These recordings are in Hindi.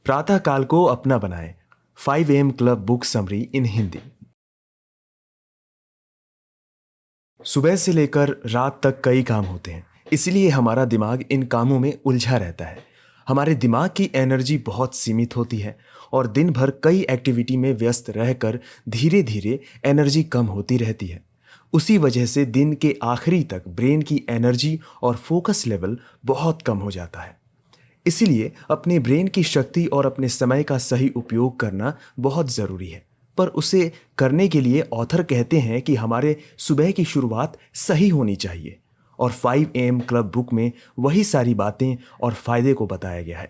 प्रातः काल को अपना बनाएं। 5 AM क्लब बुक समरी इन हिंदी। सुबह से लेकर रात तक कई काम होते हैं, इसलिए हमारा दिमाग इन कामों में उलझा रहता है। हमारे दिमाग की एनर्जी बहुत सीमित होती है और दिन भर कई एक्टिविटी में व्यस्त रहकर धीरे धीरे एनर्जी कम होती रहती है। उसी वजह से दिन के आखिरी तक ब्रेन की एनर्जी और फोकस लेवल बहुत कम हो जाता है। इसीलिए अपने ब्रेन की शक्ति और अपने समय का सही उपयोग करना बहुत ज़रूरी है। पर उसे करने के लिए ऑथर कहते हैं कि हमारे सुबह की शुरुआत सही होनी चाहिए, और 5 AM क्लब बुक में वही सारी बातें और फायदे को बताया गया है।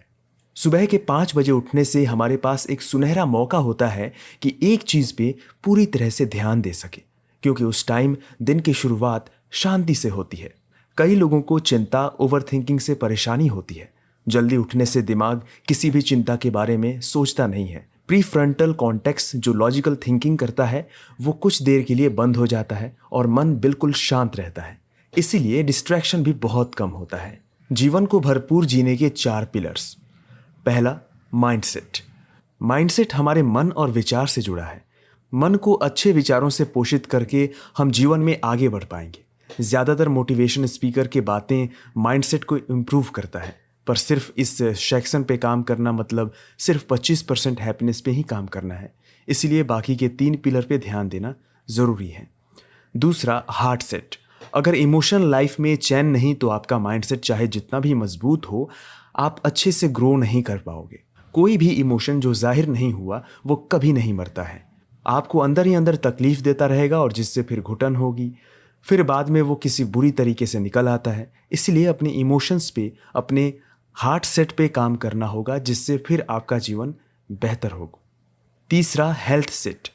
सुबह के 5 बजे उठने से हमारे पास एक सुनहरा मौका होता है कि एक चीज़ पे पूरी तरह से ध्यान दे सके, क्योंकि उस टाइम दिन की शुरुआत शांति से होती है। कई लोगों को चिंता, ओवरथिंकिंग से परेशानी होती है। जल्दी उठने से दिमाग किसी भी चिंता के बारे में सोचता नहीं है। प्रीफ्रंटल कॉर्टेक्स जो लॉजिकल थिंकिंग करता है, वो कुछ देर के लिए बंद हो जाता है और मन बिल्कुल शांत रहता है। इसीलिए डिस्ट्रैक्शन भी बहुत कम होता है। जीवन को भरपूर जीने के 4 पिलर्स। पहला, माइंडसेट। माइंडसेट हमारे मन और विचार से जुड़ा है। मन को अच्छे विचारों से पोषित करके हम जीवन में आगे बढ़ पाएंगे। ज़्यादातर मोटिवेशन स्पीकर की बातें माइंडसेट को इम्प्रूव करता है, पर सिर्फ इस सेक्शन पे काम करना मतलब सिर्फ 25% हैप्पीनेस पे ही काम करना है। इसीलिए बाकी के 3 पिलर पे ध्यान देना ज़रूरी है। दूसरा, हार्ट सेट। अगर इमोशनल लाइफ में चैन नहीं तो आपका माइंडसेट चाहे जितना भी मजबूत हो, आप अच्छे से ग्रो नहीं कर पाओगे। कोई भी इमोशन जो जाहिर नहीं हुआ वो कभी नहीं मरता है। आपको अंदर ही अंदर तकलीफ देता रहेगा और जिससे फिर घुटन होगी, फिर बाद में वो किसी बुरी तरीके से निकल आता है। इसलिए अपने इमोशंस पे, अपने हार्ट सेट पे काम करना होगा, जिससे फिर आपका जीवन बेहतर होगा। तीसरा, हेल्थ सेट।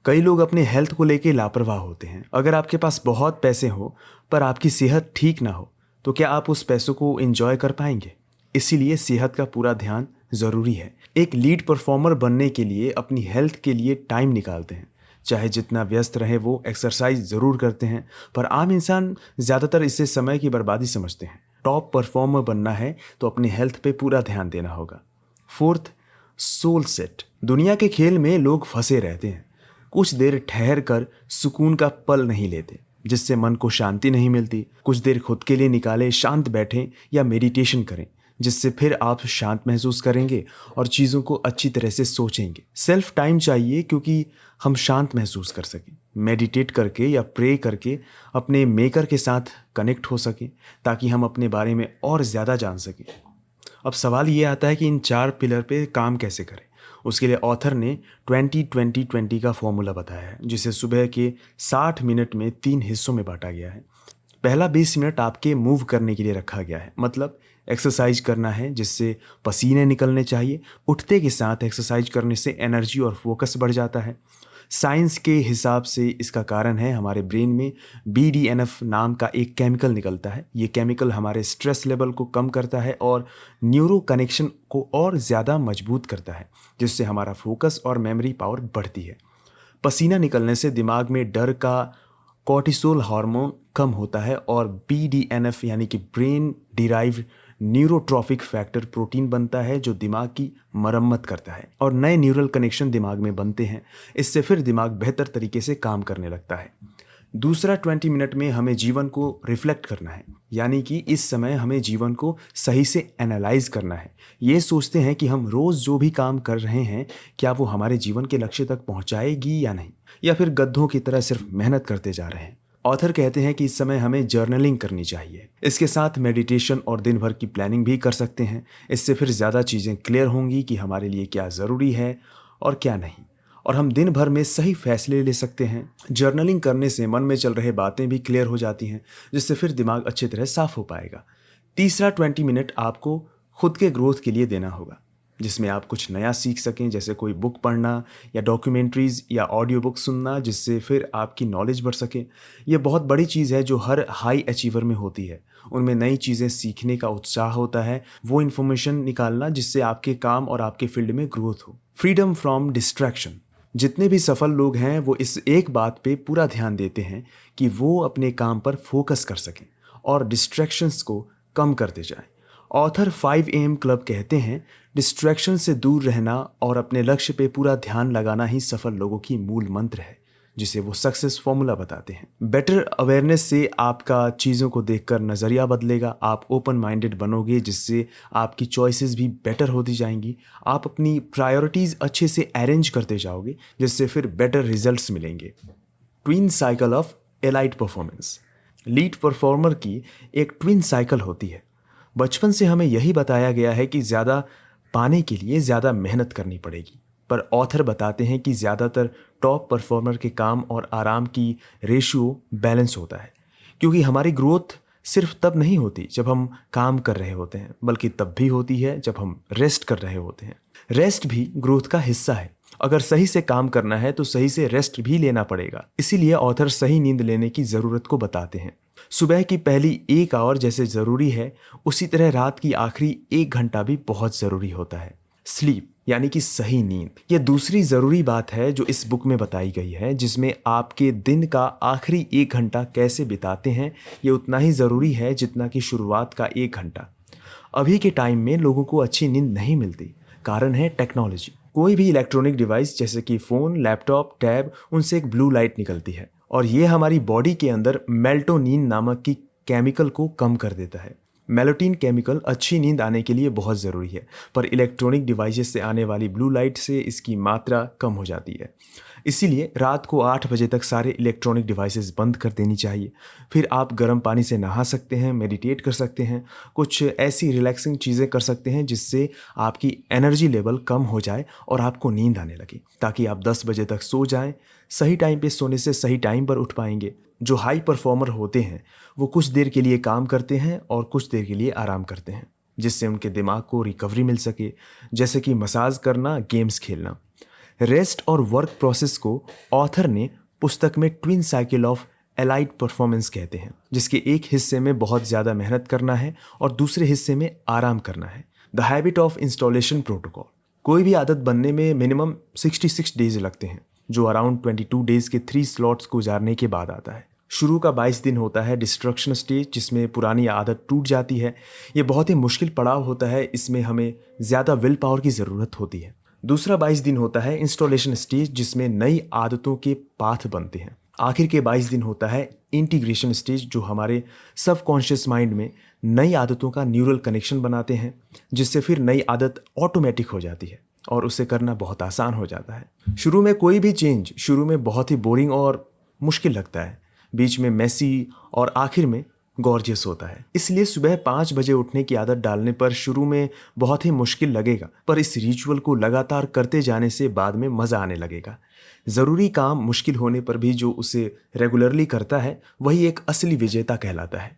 कई लोग अपने हेल्थ को लेके लापरवाह होते हैं। अगर आपके पास बहुत पैसे हो पर आपकी सेहत ठीक ना हो तो क्या आप उस पैसों को एंजॉय कर पाएंगे? इसीलिए सेहत का पूरा ध्यान ज़रूरी है। एक लीड परफॉर्मर बनने के लिए अपनी हेल्थ के लिए टाइम निकालते हैं। चाहे जितना व्यस्त रहे वो एक्सरसाइज ज़रूर करते हैं, पर आम इंसान ज़्यादातर इसे समय की बर्बादी समझते हैं। टॉप परफॉर्मर बनना है तो अपने हेल्थ पे पूरा ध्यान देना होगा। Fourth, soul set. दुनिया के खेल में लोग फंसे रहते हैं। कुछ देर ठहर कर सुकून का पल नहीं लेते, जिससे मन को शांति नहीं मिलती। कुछ देर खुद के लिए निकालें, शांत बैठें या मेडिटेशन करें, जिससे फिर आप शांत महसूस करेंगे और चीज़ों को अच्छी तरह से सोचेंगे। सेल्फ टाइम चाहिए क्योंकि हम शांत महसूस कर सकें। मेडिटेट करके या प्रे करके अपने मेकर के साथ कनेक्ट हो सकें, ताकि हम अपने बारे में और ज़्यादा जान सकें। अब सवाल ये आता है कि इन 4 पिलर पे काम कैसे करें। उसके लिए ऑथर ने 20-20-20 का फॉर्मूला बताया है, जिसे सुबह के 60 मिनट में 3 हिस्सों में बांटा गया है। पहला 20 मिनट आपके मूव करने के लिए रखा गया है, मतलब एक्सरसाइज करना है, जिससे पसीने निकलने चाहिए। उठते के साथ एक्सरसाइज करने से एनर्जी और फोकस बढ़ जाता है। साइंस के हिसाब से इसका कारण है हमारे ब्रेन में BDNF नाम का एक केमिकल निकलता है। ये केमिकल हमारे स्ट्रेस लेवल को कम करता है और न्यूरो कनेक्शन को और ज़्यादा मजबूत करता है, जिससे हमारा फोकस और मेमोरी पावर बढ़ती है। पसीना निकलने से दिमाग में डर का कॉर्टिसोल हार्मोन कम होता है और BDNF यानी कि brain derived neurotrophic factor protein बनता है, जो दिमाग की मरम्मत करता है और नए न्यूरल कनेक्शन दिमाग में बनते हैं। इससे फिर दिमाग बेहतर तरीके से काम करने लगता है। दूसरा, 20 मिनट में हमें जीवन को रिफ्लेक्ट करना है, यानी कि इस समय हमें जीवन को सही से एनालाइज करना है। ये सोचते हैं कि हम रोज़ जो भी काम कर रहे हैं, क्या वो हमारे जीवन के लक्ष्य तक पहुंचाएगी या नहीं, या फिर गधों की तरह सिर्फ मेहनत करते जा रहे हैं। ऑथर कहते हैं कि इस समय हमें जर्नलिंग करनी चाहिए। इसके साथ मेडिटेशन और दिन भर की प्लानिंग भी कर सकते हैं। इससे फिर ज़्यादा चीज़ें क्लियर होंगी कि हमारे लिए क्या ज़रूरी है और क्या नहीं, और हम दिन भर में सही फैसले ले सकते हैं। जर्नलिंग करने से मन में चल रहे बातें भी क्लियर हो जाती हैं, जिससे फिर दिमाग अच्छी तरह साफ हो पाएगा। तीसरा, 20 मिनट आपको खुद के ग्रोथ के लिए देना होगा, जिसमें आप कुछ नया सीख सकें, जैसे कोई बुक पढ़ना या डॉक्यूमेंट्रीज़ या ऑडियो बुक सुनना, जिससे फिर आपकी नॉलेज बढ़ सके। ये बहुत बड़ी चीज़ है जो हर हाई अचीवर में होती है। उनमें नई चीज़ें सीखने का उत्साह होता है, वो इन्फॉर्मेशन निकालना जिससे आपके काम और आपके फील्ड में ग्रोथ हो। Freedom from distraction. जितने भी सफल लोग हैं वो इस एक बात पे पूरा ध्यान देते हैं कि वो अपने काम पर फोकस कर सकें और डिस्ट्रैक्शंस को कम करते जाएं। ऑथर 5 AM क्लब कहते हैं डिस्ट्रैक्शन से दूर रहना और अपने लक्ष्य पे पूरा ध्यान लगाना ही सफल लोगों की मूल मंत्र है, जिसे वो सक्सेस फॉर्मूला बताते हैं। बेटर अवेयरनेस से आपका चीज़ों को देखकर नज़रिया बदलेगा, आप ओपन माइंडेड बनोगे, जिससे आपकी चॉइसेस भी बेटर होती जाएंगी। आप अपनी प्रायोरिटीज़ अच्छे से अरेंज करते जाओगे, जिससे फिर बेटर रिजल्ट्स मिलेंगे। Twin cycle of elite performance. Lead performer की एक ट्विन साइकिल होती है। बचपन से हमें यही बताया गया है कि ज़्यादा पाने के लिए ज़्यादा मेहनत करनी पड़ेगी, पर ऑथर बताते हैं कि ज़्यादातर टॉप परफॉर्मर के काम और आराम की रेशियो बैलेंस होता है, क्योंकि हमारी ग्रोथ सिर्फ तब नहीं होती जब हम काम कर रहे होते हैं, बल्कि तब भी होती है जब हम रेस्ट कर रहे होते हैं। रेस्ट भी ग्रोथ का हिस्सा है। अगर सही से काम करना है तो सही से रेस्ट भी लेना पड़ेगा। इसीलिए ऑथर सही नींद लेने की ज़रूरत को बताते हैं। सुबह की पहली 1 आवर जैसे ज़रूरी है, उसी तरह रात की आखिरी 1 घंटा भी बहुत ज़रूरी होता है। स्लीप यानी कि सही नींद, यह दूसरी ज़रूरी बात है जो इस बुक में बताई गई है, जिसमें आपके दिन का आखिरी 1 घंटा कैसे बिताते हैं ये उतना ही ज़रूरी है जितना कि शुरुआत का 1 घंटा। अभी के टाइम में लोगों को अच्छी नींद नहीं मिलती। कारण है टेक्नोलॉजी। कोई भी इलेक्ट्रॉनिक डिवाइस जैसे कि फ़ोन, लैपटॉप, टैब, उनसे एक ब्लू लाइट निकलती है और ये हमारी बॉडी के अंदर मेल्टोनिन नामक की केमिकल को कम कर देता है। मेलाटोनिन केमिकल अच्छी नींद आने के लिए बहुत ज़रूरी है, पर इलेक्ट्रॉनिक डिवाइसेस से आने वाली ब्लू लाइट से इसकी मात्रा कम हो जाती है। इसीलिए रात को 8 बजे तक सारे इलेक्ट्रॉनिक डिवाइसेस बंद कर देनी चाहिए। फिर आप गर्म पानी से नहा सकते हैं, मेडिटेट कर सकते हैं, कुछ ऐसी रिलैक्सिंग चीज़ें कर सकते हैं जिससे आपकी एनर्जी लेवल कम हो जाए और आपको नींद आने लगे, ताकि आप 10 बजे तक सो जाएं। सही टाइम पे सोने से सही टाइम पर उठ पाएंगे। जो हाई परफॉर्मर होते हैं वो कुछ देर के लिए काम करते हैं और कुछ देर के लिए आराम करते हैं, जिससे उनके दिमाग को रिकवरी मिल सके, जैसे कि मसाज करना, गेम्स खेलना। रेस्ट और वर्क प्रोसेस को ऑथर ने पुस्तक में twin cycle of elite performance कहते हैं, जिसके एक हिस्से में बहुत ज़्यादा मेहनत करना है और दूसरे हिस्से में आराम करना है। The habit of installation protocol. कोई भी आदत बनने में मिनिमम 66 डेज लगते हैं, जो अराउंड 22 डेज के 3 स्लॉट्स को गुजारने के बाद आता है। शुरू का 22 दिन होता है डिस्ट्रक्शन स्टेज, जिसमें पुरानी आदत टूट जाती है। ये बहुत ही मुश्किल पड़ाव होता है, इसमें हमें ज़्यादा विल पावर की ज़रूरत होती है। दूसरा 22 दिन होता है इंस्टॉलेशन स्टेज, जिसमें नई आदतों के पाथ बनते हैं। आखिर के 22 दिन होता है इंटीग्रेशन स्टेज, जो हमारे सबकॉन्शियस माइंड में नई आदतों का न्यूरल कनेक्शन बनाते हैं, जिससे फिर नई आदत ऑटोमेटिक हो जाती है और उसे करना बहुत आसान हो जाता है। शुरू में कोई भी चेंज शुरू में बहुत ही बोरिंग और मुश्किल लगता है, बीच में मेसी और आखिर में गॉर्जियस होता है। इसलिए सुबह 5 बजे उठने की आदत डालने पर शुरू में बहुत ही मुश्किल लगेगा, पर इस रिचुअल को लगातार करते जाने से बाद में मज़ा आने लगेगा। ज़रूरी काम मुश्किल होने पर भी जो उसे रेगुलरली करता है वही एक असली विजेता कहलाता है।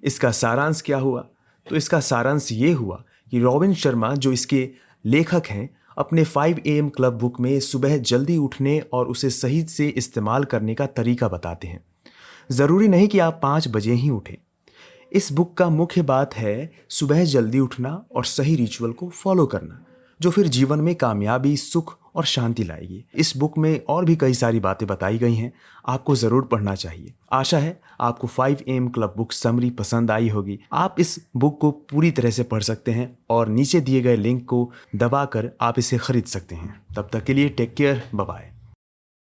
इसका सारांश क्या हुआ? तो इसका सारांश ये हुआ कि रॉबिन शर्मा, जो इसके लेखक हैं, अपने 5 AM क्लब बुक में सुबह जल्दी उठने और उसे सही से इस्तेमाल करने का तरीका बताते हैं। ज़रूरी नहीं कि आप 5 बजे ही उठें। इस बुक का मुख्य बात है सुबह जल्दी उठना और सही रिचुअल को फॉलो करना, जो फिर जीवन में कामयाबी, सुख और शांति लाएगी। इस बुक में और भी कई सारी बातें बताई गई हैं, आपको ज़रूर पढ़ना चाहिए। आशा है आपको 5 AM क्लब बुक समरी पसंद आई होगी। आप इस बुक को पूरी तरह से पढ़ सकते हैं और नीचे दिए गए लिंक को दबाकर आप इसे खरीद सकते हैं। तब तक के लिए टेक केयर, बाय बाय।